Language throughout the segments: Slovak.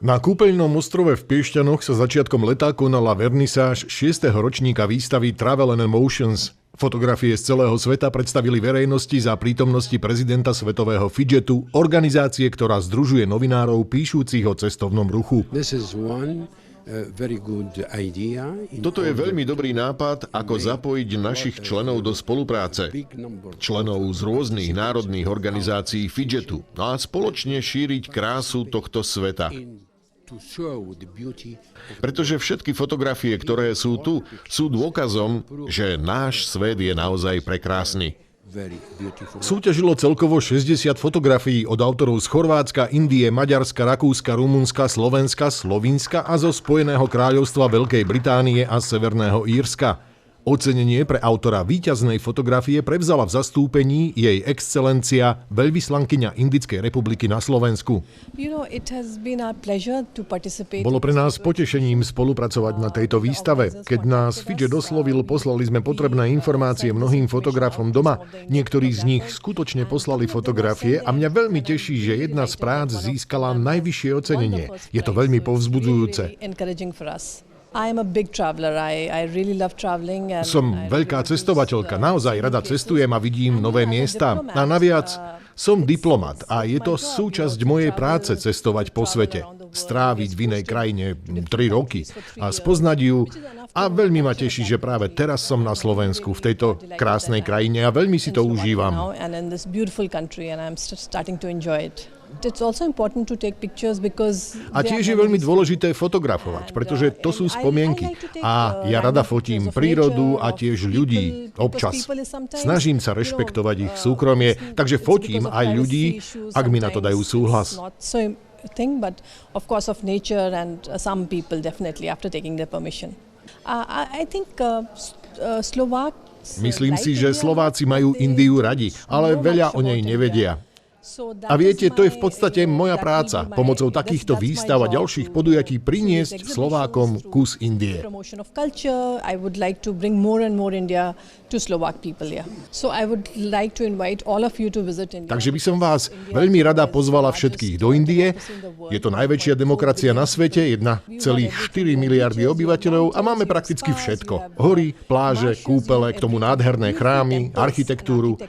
Na kúpeľnom ostrove v Piešťanoch sa začiatkom leta konala vernisáž 6. ročníka výstavy Travel and Emotions. Fotografie z celého sveta predstavili verejnosti za prítomnosti prezidenta Svetového fidžetu, organizácie, ktorá združuje novinárov píšucich o cestovnom ruchu. Toto je veľmi dobrý nápad, ako zapojiť našich členov do spolupráce. Členov z rôznych národných organizácií fidžetu a spoločne šíriť krásu tohto sveta. Pretože všetky fotografie, ktoré sú tu, sú dôkazom, že náš svet je naozaj prekrásny. Súťažilo celkovo 60 fotografií od autorov z Chorvátska, Indie, Maďarska, Rakúska, Rumunska, Slovenska, Slovinska a zo Spojeného kráľovstva Veľkej Británie a Severného Írska. Ocenenie pre autora víťaznej fotografie prevzala v zastúpení jej excelencia veľvyslankyňa Indickej republiky na Slovensku. Bolo pre nás potešením spolupracovať na tejto výstave. Keď nás Fidžet oslovil, poslali sme potrebné informácie mnohým fotografom doma. Niektorí z nich skutočne poslali fotografie a mňa veľmi teší, že jedna z prác získala najvyššie ocenenie. Je to veľmi povzbudzujúce. Som veľká cestovateľka, naozaj rada cestujem a vidím nové miesta. A naviac som diplomat a je to súčasť mojej práce cestovať po svete. Stráviť v inej krajine 3 roky a spoznať ju. A veľmi ma teší, že práve teraz som na Slovensku, v tejto krásnej krajine a veľmi si to užívam. A tiež je veľmi dôležité fotografovať, pretože to sú spomienky. A ja rada fotím prírodu a tiež ľudí občas. Snažím sa rešpektovať ich súkromie, takže fotím aj ľudí, ak mi na to dajú súhlas. Myslím si, že Slováci majú Indiu radi, ale veľa o nej nevedia. A viete, to je v podstate moja práca, pomocou takýchto výstav a ďalších podujatí priniesť Slovákom kus Indie. Takže by som vás veľmi rada pozvala všetkých do Indie. Je to najväčšia demokracia na svete, 1,4 miliardy obyvateľov a máme prakticky všetko. Hory, pláže, kúpele, k tomu nádherné chrámy, architektúru.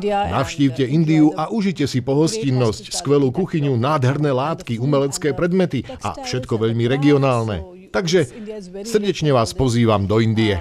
Navštívte Indiu a užite si pohostinnosť, skvelú kuchyňu, nádherné látky, umelecké predmety a všetko veľmi regionálne. Takže srdečne vás pozývam do Indie.